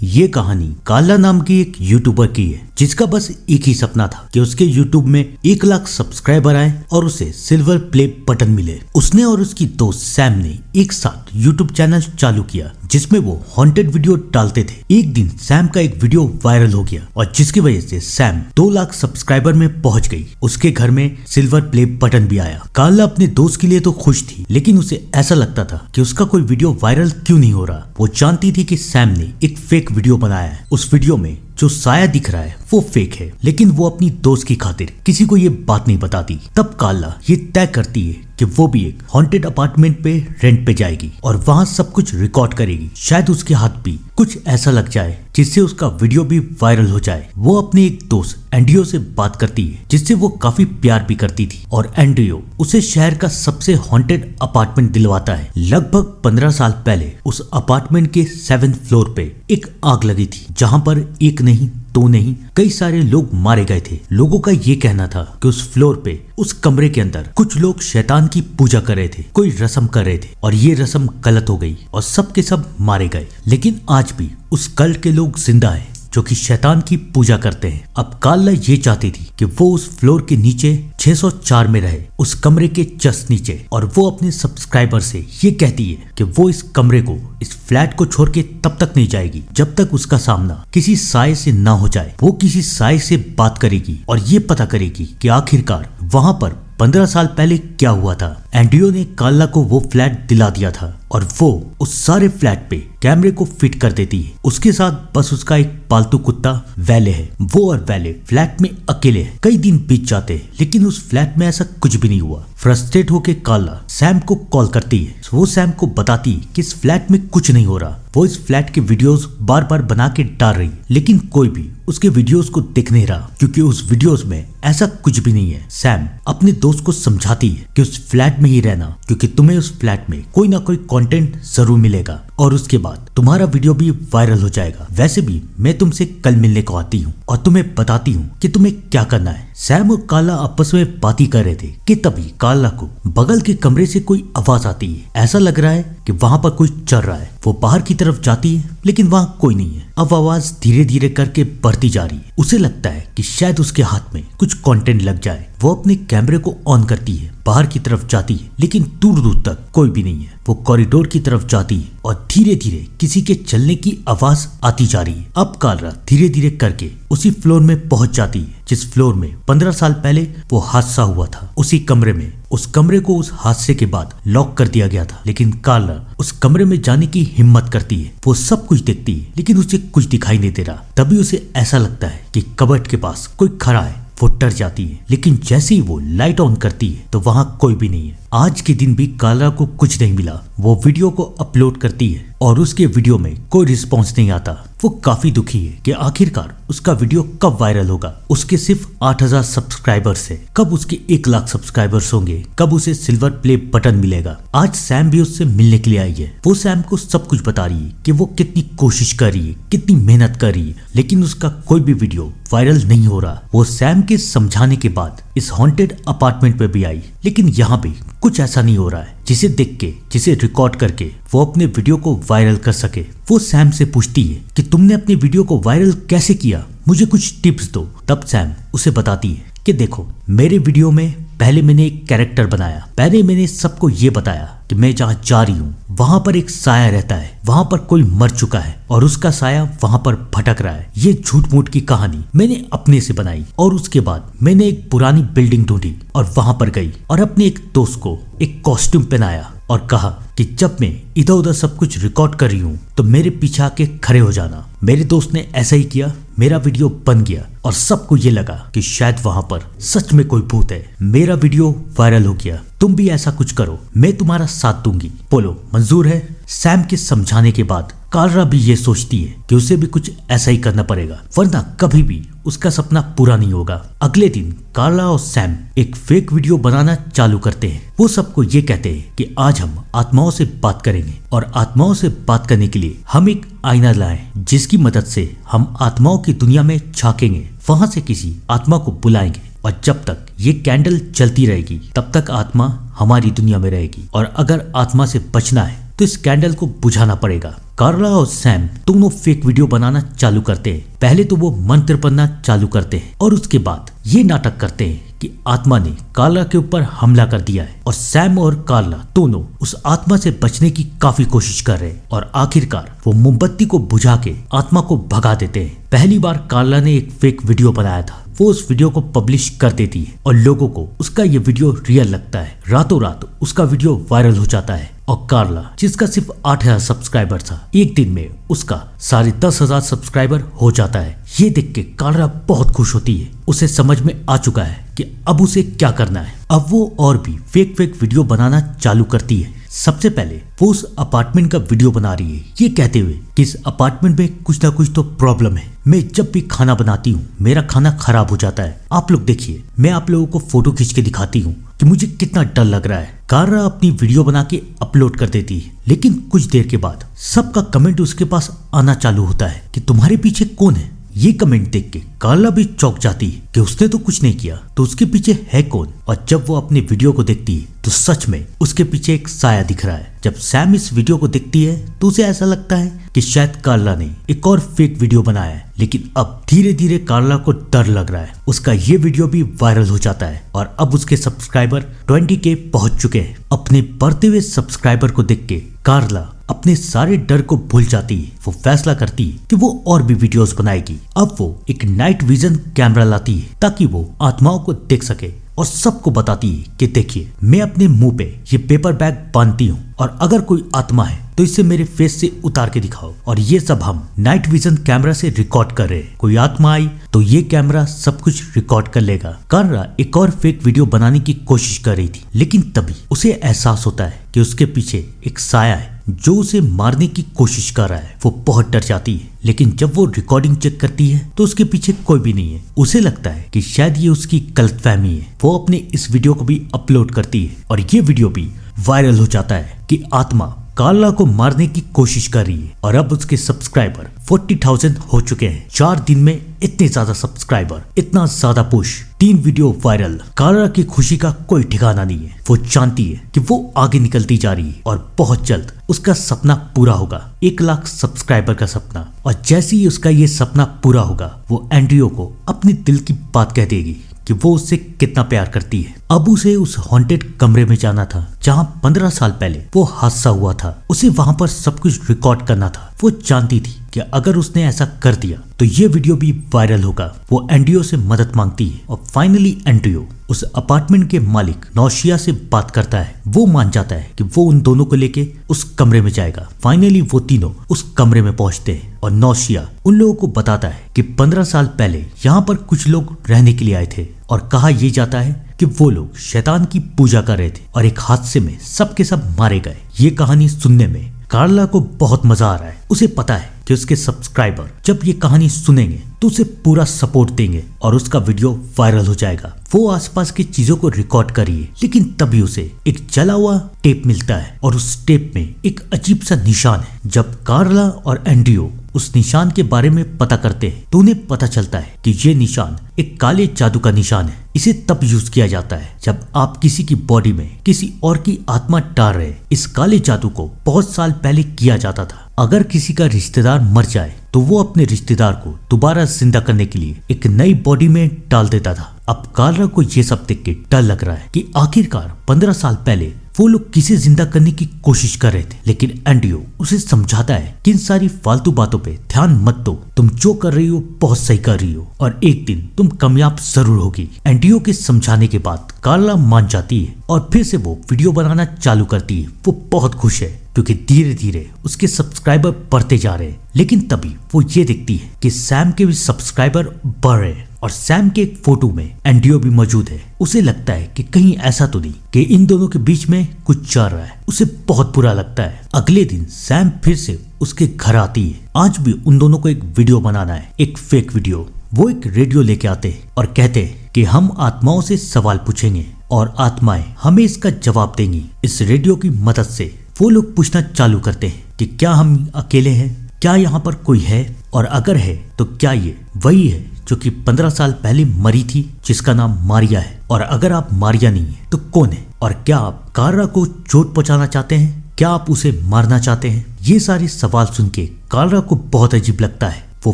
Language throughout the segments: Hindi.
ये कहानी काला नाम की एक यूट्यूबर की है जिसका बस एक ही सपना था कि उसके यूट्यूब में 1 लाख सब्सक्राइबर आए और उसे सिल्वर प्ले बटन मिले। उसने और उसकी दोस्त सैम ने एक साथ यूट्यूब चैनल चालू किया जिसमें वो हॉन्टेड वीडियो डालते थे। एक दिन सैम का एक वीडियो वायरल हो गया और जिसकी वजह से सैम 2 लाख सब्सक्राइबर में पहुंच गई। उसके घर में सिल्वर प्ले बटन भी आया। काला अपने दोस्त के लिए तो खुश थी, लेकिन उसे ऐसा लगता था कि उसका कोई वीडियो वायरल क्यों नहीं हो रहा। वो जानती थी कि सैम ने एक फेक वीडियो बनाया है। उस वीडियो में जो साया दिख रहा है वो फेक है, लेकिन वो अपनी दोस्त की खातिर किसी को ये बात नहीं बताती। तब काला ये तय करती है कि वो भी एक हॉन्टेड अपार्टमेंट पे रेंट पे जाएगी और वहाँ सब कुछ रिकॉर्ड करेगी। शायद उसके हाथ भी कुछ ऐसा लग जाए जिससे उसका वीडियो भी वायरल हो जाए। वो अपने एक दोस्त एंड्रियो से बात करती है जिससे वो काफी प्यार भी करती थी और एंड्रियो उसे शहर का सबसे हॉन्टेड अपार्टमेंट दिलवाता है। लगभग 15 साल पहले उस अपार्टमेंट के 7th फ्लोर पे एक आग लगी थी जहाँ पर एक नहीं, 2 नहीं, कई सारे लोग मारे गए थे। लोगों का ये कहना था कि उस फ्लोर पे, उस कमरे के अंदर कुछ लोग शैतान की पूजा कर रहे थे, कोई रस्म कर रहे थे और ये रस्म गलत हो गई और सब के सब मारे गए। लेकिन आज भी उस कल्ट के लोग जिंदा हैं जो कि शैतान की पूजा करते हैं। अब काला ये चाहती थी कि वो उस फ्लोर के नीचे 604 में रहे, उस कमरे के जस्ट नीचे, और वो अपने सब्सक्राइबर से ये कहती है कि वो इस कमरे को, इस फ्लैट को छोड़ के तब तक नहीं जाएगी जब तक उसका सामना किसी साए से ना हो जाए। वो किसी साए से बात करेगी और ये पता करेगी कि आखिरकार वहां पर 15 साल पहले क्या हुआ था। एंड्रियो ने काला को वो फ्लैट दिला दिया था और वो उस सारे फ्लैट पे कैमरे को फिट कर देती है। उसके साथ बस उसका एक पालतू कुत्ता वैले है। वो और वैले फ्लैट में अकेले हैं। कई दिन बीत जाते हैं लेकिन उस फ्लैट में ऐसा कुछ भी नहीं हुआ। फ्रस्ट्रेट होके काला सैम को कॉल करती है। वो सैम को बताती है कि इस फ्लैट में कुछ नहीं हो रहा। वो इस फ्लैट के वीडियोस बार बार बना के डाल रही, लेकिन कोई भी उसके वीडियोस को देख नहीं रहा क्योंकि उस वीडियोस में ऐसा कुछ भी नहीं है। सैम अपने दोस्त को समझाती है कि उस फ्लैट में ही रहना क्योंकि तुम्हें उस फ्लैट में कोई ना कोई कंटेंट जरूर मिलेगा और उसके बाद तुम्हारा वीडियो भी वायरल हो जाएगा। वैसे भी मैं तुमसे कल मिलने को आती हूँ और तुम्हें बताती हूँ कि तुम्हें क्या करना है। सैम और काला आपस में बात ही कर रहे थे कि तभी काला को बगल के कमरे से कोई आवाज आती है। ऐसा लग रहा है कि वहाँ पर कोई चल रहा है। वो बाहर की तरफ जाती है लेकिन वहाँ कोई नहीं है। अब आवाज धीरे धीरे करके बढ़ती जा रही है। उसे लगता है कि शायद उसके हाथ में कुछ कंटेंट लग जाए। वो अपने कैमरे को ऑन करती है, बाहर की तरफ जाती है लेकिन दूर दूर तक कोई भी नहीं है। वो कॉरिडोर की तरफ जाती है और धीरे धीरे किसी के चलने की आवाज आती जा रही है। अब काला धीरे धीरे करके उसी फ्लोर में पहुंच जाती है जिस फ्लोर में 15 साल पहले वो हादसा हुआ था। उसी कमरे में, उस कमरे को उस हादसे के बाद लॉक कर दिया गया था, लेकिन काला उस कमरे में जाने की हिम्मत करती है। वो सब कुछ देखती है लेकिन उसे कुछ दिखाई नहीं दे रहा। तभी उसे ऐसा लगता है कि कबर्ड के पास कोई खड़ा है। वो डर जाती है लेकिन जैसे ही वो लाइट ऑन करती है तो वहां कोई भी नहीं है। आज के दिन भी काला को कुछ नहीं मिला। वो वीडियो को अपलोड करती है और उसके वीडियो में कोई रिस्पॉन्स नहीं आता। वो काफी दुखी है कि आखिरकार उसका वीडियो कब वायरल होगा। उसके सिर्फ 8000 सब्सक्राइबर्स है। कब उसके 1 लाख सब्सक्राइबर्स होंगे, कब उसे सिल्वर प्ले बटन मिलेगा। आज सैम भी उससे मिलने के लिए आई है। वो सैम को सब कुछ बता रही है कि वो कितनी कोशिश कर रही है, कितनी मेहनत कर रही है, लेकिन उसका कोई भी वीडियो वायरल नहीं हो रहा। वो सैम के समझाने के बाद इस हॉन्टेड अपार्टमेंट पे भी आई, लेकिन यहाँ पे कुछ ऐसा नहीं हो रहा है जिसे देख के, जिसे रिकॉर्ड करके वो अपने वीडियो को वायरल कर सके। वो सैम से पूछती है कि तुमने अपने वीडियो को वायरल कैसे किया, मुझे कुछ टिप्स दो। तब सैम उसे बताती है कि देखो, मेरे वीडियो में पहले मैंने एक कैरेक्टर बनाया। पहले मैंने सबको ये बताया कि मैं जहाँ जा रही हूँ वहां पर एक साया रहता है, वहां पर कोई मर चुका है और उसका साया वहां पर भटक रहा है। ये झूठ मूठ की कहानी मैंने अपने से बनाई और उसके बाद मैंने एक पुरानी बिल्डिंग ढूंढी और वहां पर गई और अपने एक दोस्त को एक कॉस्ट्यूम पहनाया और कहा कि जब मैं इधर उधर सब कुछ रिकॉर्ड कर रही हूँ तो मेरे पीछे आके खड़े हो जाना। मेरे दोस्त ने ऐसा ही किया। मेरा वीडियो बन गया और सबको ये लगा कि शायद वहां पर सच में कोई भूत है। मेरा वीडियो वायरल हो गया। तुम भी ऐसा कुछ करो, मैं तुम्हारा साथ दूंगी। बोलो मंजूर है। सैम के समझाने के बाद काला भी ये सोचती है कि उसे भी कुछ ऐसा ही करना पड़ेगा, वरना कभी भी उसका सपना पूरा नहीं होगा। अगले दिन काला और सैम एक फेक वीडियो बनाना चालू करते हैं। वो सबको ये कहते हैं कि आज हम आत्माओं से बात करेंगे और आत्माओं से बात करने के लिए हम एक आईना लाएं जिसकी मदद से हम आत्माओं की दुनिया में झांकेंगे। वहां से किसी आत्मा को बुलाएंगे और जब तक ये कैंडल चलती रहेगी तब तक आत्मा हमारी दुनिया में रहेगी और अगर आत्मा से बचना है तो इस कैंडल को बुझाना पड़ेगा। कार्ला और सैम दोनों फेक वीडियो बनाना चालू करते हैं। पहले तो वो मंत्र पढ़ना चालू करते हैं और उसके बाद ये नाटक करते हैं कि आत्मा ने कार्ला के ऊपर हमला कर दिया है और सैम और कार्ला दोनों उस आत्मा से बचने की काफी कोशिश कर रहे हैं और आखिरकार वो मोमबत्ती को बुझा के आत्मा को भगा देते हैं। पहली बार कार्ला ने एक फेक वीडियो बनाया था, वो उस वीडियो को पब्लिश कर देती है और लोगों को उसका ये वीडियो रियल लगता है। रातों रात उसका वीडियो वायरल हो जाता है और कार्ला, जिसका सिर्फ 8,000 सब्सक्राइबर था, एक दिन में उसका 10,500 सब्सक्राइबर हो जाता है। ये देख के कार्ला बहुत खुश होती है। उसे समझ में आ चुका है कि अब उसे क्या करना है। अब वो और भी फेक वीडियो बनाना चालू करती है। सबसे पहले वो उस अपार्टमेंट का वीडियो बना रही है, ये कहते हुए कि इस अपार्टमेंट में कुछ ना कुछ तो प्रॉब्लम है। मैं जब भी खाना बनाती हूँ मेरा खाना खराब हो जाता है। आप लोग देखिए, मैं आप लोगों को फोटो खींच के दिखाती हूँ कि मुझे कितना डर लग रहा है। कार्ला अपनी वीडियो बना के अपलोड कर देती है, लेकिन कुछ देर के बाद सबका कमेंट उसके पास आना चालू होता है कि तुम्हारे पीछे कौन है। ये कमेंट देख के कार्ला भी चौंक जाती है कि उसने तो कुछ नहीं किया, तो उसके पीछे है कौन। और जब वो अपने वीडियो को देखती है तो सच में उसके पीछे एक साया दिख रहा है। जब सैम इस वीडियो को देखती है तो उसे ऐसा लगता है कि शायद कार्ला ने एक और फेक वीडियो बनाया है, लेकिन अब धीरे धीरे कार्ला को डर लग रहा है। उसका ये वीडियो भी वायरल हो जाता है और अब उसके सब्सक्राइबर 20K पहुंच चुके हैं। अपने बढ़ते हुए सब्सक्राइबर को देख के कार्ला अपने सारे डर को भूल जाती है। वो फैसला करती है कि वो और भी वीडियोस बनाएगी। अब वो एक नाइट विजन कैमरा लाती है ताकि वो आत्माओं को देख सके और सबको बताती है कि देखिए, मैं अपने मुंह पे ये पेपर बैग बांधती हूँ और अगर कोई आत्मा है तो इसे मेरे फेस से उतार के दिखाओ। और ये सब हम नाइट विजन कैमरा से रिकॉर्ड कर रहे हैं। कोई आत्मा आई तो ये कैमरा सब कुछ रिकॉर्ड कर लेगा। कार्ला एक और फेक वीडियो बनाने की कोशिश कर रही थी, लेकिन तभी उसे एहसास होता है कि उसके पीछे एक साया है जो उसे मारने की कोशिश कर रहा है। वो बहुत डर जाती है, लेकिन जब वो रिकॉर्डिंग चेक करती है तो उसके पीछे कोई भी नहीं है। उसे लगता है कि शायद ये उसकी गलतफहमी है। वो अपने इस वीडियो को भी अपलोड करती है और ये वीडियो भी वायरल हो जाता है कि आत्मा कार्ला को मारने की कोशिश कर रही है। और अब उसके सब्सक्राइबर 40,000 हो चुके हैं। 4 दिन में इतने ज्यादा सब्सक्राइबर, इतना ज्यादा पुश, 3 वीडियो वायरल। कार्ला की खुशी का कोई ठिकाना नहीं है। वो जानती है कि वो आगे निकलती जा रही है और बहुत जल्द उसका सपना पूरा होगा, 1 लाख सब्सक्राइबर का सपना। और जैसे ही उसका ये सपना पूरा होगा वो एंड्रियो को अपने दिल की बात कह देगी कि वो उससे कितना प्यार करती है। अब उसे उस हॉन्टेड कमरे में जाना था जहां 15 साल पहले वो हादसा हुआ था। उसे वहां पर सब कुछ रिकॉर्ड करना था। वो जानती थी कि अगर उसने ऐसा कर दिया तो ये वीडियो भी वायरल होगा। वो एंड्रियो से मदद मांगती है और फाइनली एंड्रियो उस अपार्टमेंट के मालिक नौशिया से बात करता है। वो मान जाता है कि वो उन दोनों को लेके उस कमरे में जाएगा। फाइनली वो तीनों उस कमरे में पहुंचते हैं और नौशिया उन लोगों को बताता है कि 15 साल पहले यहाँ पर कुछ लोग रहने के लिए आए थे और कहा यह जाता है कि वो लोग शैतान की पूजा कर रहे थे और एक हादसे में सबके सब मारे गए। ये कहानी सुनने में कार्ला को बहुत मजा आ रहा है। उसे पता है कि उसके सब्सक्राइबर जब ये कहानी सुनेंगे तो उसे पूरा सपोर्ट देंगे और उसका वीडियो वायरल हो जाएगा। वो आसपास की चीजों को रिकॉर्ड कर रही है, लेकिन तभी उसे एक जला हुआ टेप मिलता है और उस टेप में एक अजीब सा निशान है। जब कार्ला और एंड्रियो उस निशान के बारे में पता करते हैं तो उन्हें पता चलता है कि ये निशान एक काले जादू का निशान है। इसे तब यूज किया जाता है जब आप किसी की बॉडी में किसी और की आत्मा डाल रहे। इस काले जादू को बहुत साल पहले किया जाता था। अगर किसी का रिश्तेदार मर जाए तो वो अपने रिश्तेदार को दोबारा जिंदा करने के लिए एक नई बॉडी में डाल देता था। अब कार्ला को ये सब देख के डर लग रहा है कि आखिरकार 15 साल पहले वो लोग किसे जिंदा करने की कोशिश कर रहे थे। लेकिन एंड्रियो उसे समझाता है कि इन सारी फालतू बातों पे ध्यान मत दो, तुम जो कर रही हो बहुत सही कर रही हो और एक दिन तुम कामयाब जरूर होगी। एंड्रियो के समझाने के बाद कार्ला मान जाती है और फिर से वो वीडियो बनाना चालू करती है। वो बहुत खुश है क्योंकि धीरे धीरे उसके सब्सक्राइबर बढ़ते जा रहे हैं। लेकिन तभी वो ये देखती है कि सैम के भी सब्सक्राइबर बढ़ रहे हैं और सैम के एक फोटो में एंड्रियो भी मौजूद है। उसे लगता है कि कहीं ऐसा तो नहीं कि इन दोनों के बीच में कुछ चल रहा है। उसे बहुत बुरा लगता है। अगले दिन सैम फिर से उसके घर आती है। आज भी उन दोनों को एक वीडियो बनाना है, एक फेक वीडियो। वो एक रेडियो लेके आते हैं और कहते हैं कि हम आत्माओं से सवाल पूछेंगे और आत्माएं हमें इसका जवाब देंगी। इस रेडियो की मदद से वो लोग पूछना चालू करते हैं कि क्या हम अकेले हैं, क्या यहाँ पर कोई है, और अगर है तो क्या ये वही है जो कि 15 साल पहले मरी थी जिसका नाम मारिया है, और अगर आप मारिया नहीं है तो कौन है, और क्या आप कार्ला को चोट पहुंचाना चाहते हैं क्या आप उसे मारना चाहते हैं? ये सारे सवाल सुन के कार्ला को बहुत अजीब लगता है। वो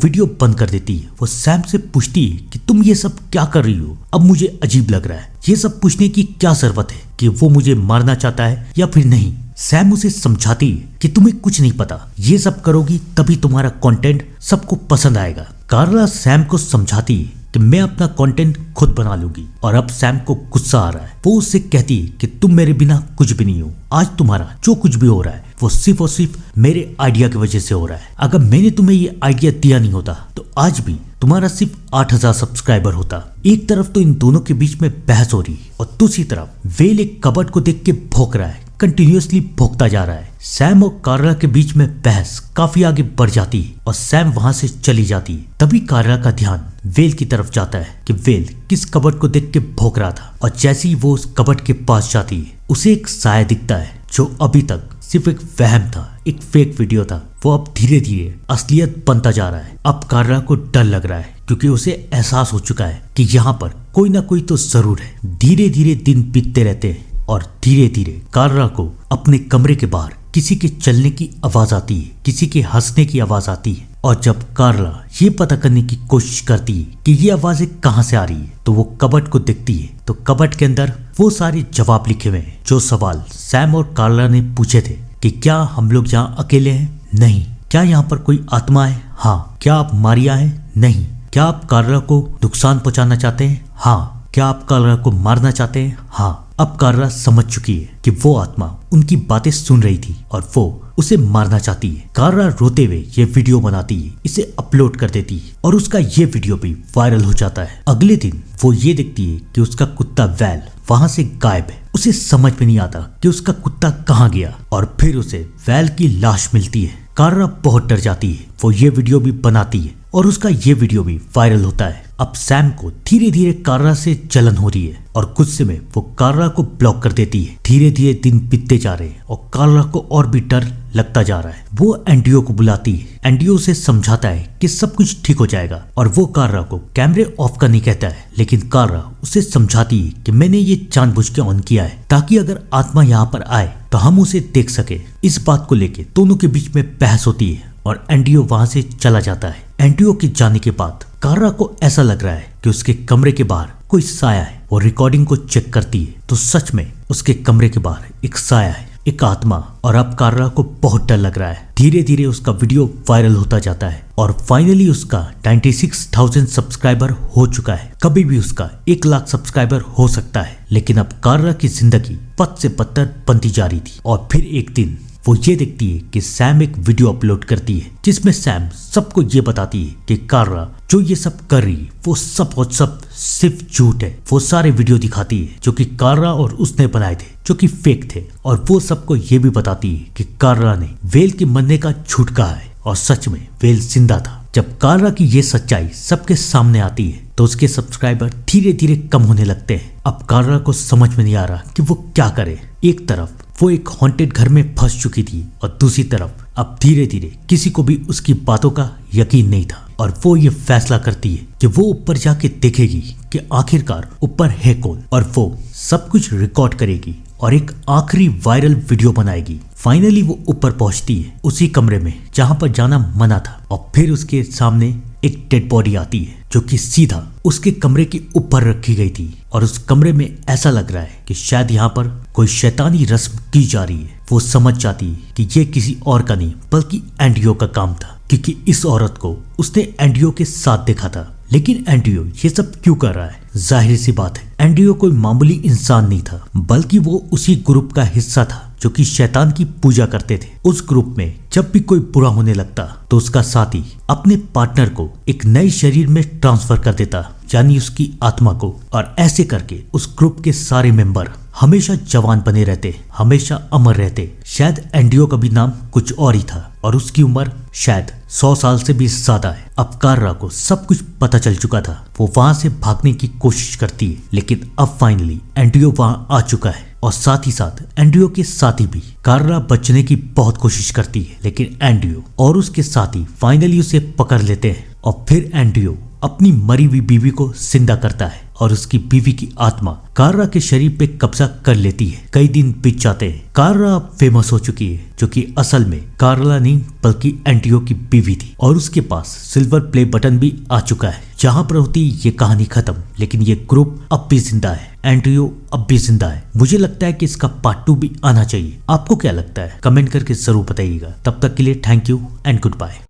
वीडियो बंद कर देती है। वो सैम से पूछती है कि तुम ये सब क्या कर रही हो? अब मुझे अजीब लग रहा है। ये सब पूछने की क्या जरूरत है कि वो मुझे मारना चाहता है या फिर नहीं। सैम उसे समझाती है कि तुम्हें कुछ नहीं पता, ये सब करोगी तभी तुम्हारा कंटेंट सबको पसंद आएगा। कार्ला सैम को समझाती है कि मैं अपना कंटेंट खुद बना लूंगी। और अब सैम को गुस्सा आ रहा है। वो उससे कहती है कि तुम मेरे बिना कुछ भी नहीं हो। आज तुम्हारा जो कुछ भी हो रहा है वो सिर्फ और सिर्फ मेरे आइडिया की वजह से हो रहा है। अगर मैंने तुम्हें ये आइडिया दिया नहीं होता तो आज भी तुम्हारा सिर्फ 8000 सब्सक्राइबर होता। एक तरफ तो इन दोनों के बीच में बहस हो रही है और दूसरी तरफ वेल एक कबर्ड को देख के भौंक रहा है, कंटिन्यूअसली भौंकता जा रहा है। सैम और कार्ला के बीच में बहस काफी आगे बढ़ जाती है और सैम वहां से चली जाती है। तभी कार्ला का ध्यान वेल की तरफ जाता है कि वेल किस कबर्ड को देख के भौंक रहा था। और जैसे ही वो उस कबर्ड के पास जाती है उसे एक साया दिखता है जो अभी तक सिर्फ एक वहम था, एक फेक वीडियो था। वो अब धीरे धीरे असलियत बनता जा रहा है। अब कार्ला को डर लग रहा है क्योंकि उसे एहसास हो चुका है कि यहाँ पर कोई ना कोई तो जरूर है। धीरे धीरे दिन बीतते रहते हैं और धीरे धीरे कार्ला को अपने कमरे के बाहर किसी के चलने की आवाज आती है, किसी के हंसने की आवाज आती है। और जब कार्ला ये पता करने की कोशिश करती है कि ये आवाजें कहाँ से आ रही है तो वो कबर्ड को देखती है तो कबर्ड के अंदर वो सारे जवाब लिखे हुए हैं जो सवाल सैम और कार्ला ने पूछे थे कि क्या हम लोग यहाँ अकेले हैं? नहीं। क्या यहाँ पर कोई आत्मा है? हाँ। क्या आप मारिया हैं? नहीं। क्या आप कार्ला को नुकसान पहुंचाना चाहते हैं? हाँ। क्या आप कार्ला को मारना चाहते हैं? हाँ। अब कार्ला समझ चुकी है कि वो आत्मा उनकी बातें सुन रही थी और वो उसे मारना चाहती है। कार्ला रोते हुए ये वीडियो बनाती है, इसे अपलोड कर देती है और उसका ये वीडियो भी वायरल हो जाता है। अगले दिन वो ये देखती है कि उसका कुत्ता वेल वहां से गायब है। उसे समझ में नहीं आता कि उसका कुत्ता कहाँ गया और फिर उसे वेल की लाश मिलती है। कार्ला बहुत डर जाती है। वो ये वीडियो भी बनाती है और उसका ये वीडियो भी वायरल होता है। अब सैम को धीरे धीरे कार्ला से जलन हो रही है और गुस्से में वो कार्ला को ब्लॉक कर देती है। धीरे धीरे दिन बीतते जा रहे हैं और कार्ला को और भी डर लगता जा रहा है। वो एंड्रियो को बुलाती है। एंड्रियो उसे समझाता है कि सब कुछ ठीक हो जाएगा और वो कार्ला को कैमरे ऑफ करने कहता है। लेकिन कार्ला उसे समझाती है कि मैंने ये जानबूझ के ऑन किया है ताकि अगर आत्मा यहाँ पर आए तो हम उसे देख सके। इस बात को लेके दोनों के बीच में बहस होती है और एंड्रियो वहां से चला जाता है। एंड्रियो के जाने के बाद कार्ला को ऐसा लग रहा है कि उसके कमरे के बाहर कोई साया है। वो रिकॉर्डिंग को चेक करती है तो सच में उसके कमरे के बाहर एक साया है, एक आत्मा। और अब कार्ला को बहुत डर लग रहा है। धीरे धीरे उसका वीडियो वायरल होता जाता है और फाइनली उसका 96,000 सब्सक्राइबर हो चुका है। कभी भी उसका 1 लाख सब्सक्राइबर हो सकता है। लेकिन अब कार्ला की जिंदगी पद से पत्थर बनती जा रही थी। और फिर एक दिन वो ये देखती है कि सैम एक वीडियो अपलोड करती है जिसमें सैम सबको ये बताती है कि कार्ला जो ये सब कर रही है वो सब और सब सिर्फ झूठ है। वो सारे वीडियो दिखाती है जो कि कार्ला और उसने बनाए थे जो कि फेक थे। और वो सबको ये भी बताती है कि कार्ला ने वेल के मरने का झूठ कहा है और सच में वेल जिंदा था। जब कार्ला की ये सच्चाई सबके सामने आती है तो उसके सब्सक्राइबर धीरे धीरे कम होने लगते हैं। अब कार्ला को समझ में नहीं आ रहा कि वो क्या करे। एक तरफ वो एक हॉन्टेड घर में फंस चुकी थी और दूसरी तरफ अब धीरे धीरे किसी को भी उसकी बातों का यकीन नहीं था। और वो ये फैसला करती है कि वो ऊपर जाके देखेगी कि आखिरकार ऊपर है कौन और वो सब कुछ रिकॉर्ड करेगी और एक आखिरी वायरल वीडियो बनाएगी। फाइनली वो ऊपर पहुंचती है उसी कमरे में जहां पर जाना मना था और फिर उसके सामने एक डेड बॉडी आती है जो कि सीधा उसके कमरे के ऊपर रखी गई थी। और उस कमरे में ऐसा लग रहा है कि शायद यहाँ पर कोई शैतानी रस्म की जा रही है। वो समझ जाती है कि ये किसी और का नहीं बल्कि एंड्रियो का काम था क्योंकि इस औरत को उसने एंड्रियो के साथ देखा था। लेकिन एंड्रियो ये सब क्यों कर रहा है? जाहिर सी बात है एंड्रियो कोई मामूली इंसान नहीं था बल्कि वो उसी ग्रुप का हिस्सा था जो कि शैतान की पूजा करते थे। उस ग्रुप में जब भी कोई बुरा होने लगता तो उसका साथी अपने पार्टनर को एक नए शरीर में ट्रांसफर कर देता यानी उसकी आत्मा को। और ऐसे करके उस ग्रुप के सारे मेंबर हमेशा जवान बने रहते, हमेशा अमर रहते। शायद एंड्रियो का भी नाम कुछ और ही था और उसकी उम्र शायद 100 साल से भी ज्यादा है। अब कार्ला को सब कुछ पता चल चुका था। वो वहां से भागने की कोशिश करती है लेकिन अब फाइनली एंड्रियो वहां आ चुका है और साथ ही साथ एंड्रियो के साथी भी। कार्ला बचने की बहुत कोशिश करती है लेकिन एंड्रियो और उसके साथी फाइनली उसे पकड़ लेते हैं और फिर एंड्रियो अपनी मरी हुई बीवी को जिंदा करता है और उसकी बीवी की आत्मा कार्रा के शरीर पे कब्जा कर लेती है। कई दिन बीत जाते हैं। कार्रा अब फेमस हो चुकी है, जो कि असल में कार्ला नहीं बल्कि एंटियो की बीवी थी और उसके पास सिल्वर प्ले बटन भी आ चुका है। जहां पर होती ये कहानी खत्म, लेकिन ये ग्रुप अब भी जिंदा है, एंटियो अब भी जिंदा है। मुझे लगता है कि इसका पार्ट 2 भी आना चाहिए। आपको क्या लगता है? कमेंट करके जरूर बताइएगा। तब तक के लिए thank you and good bye.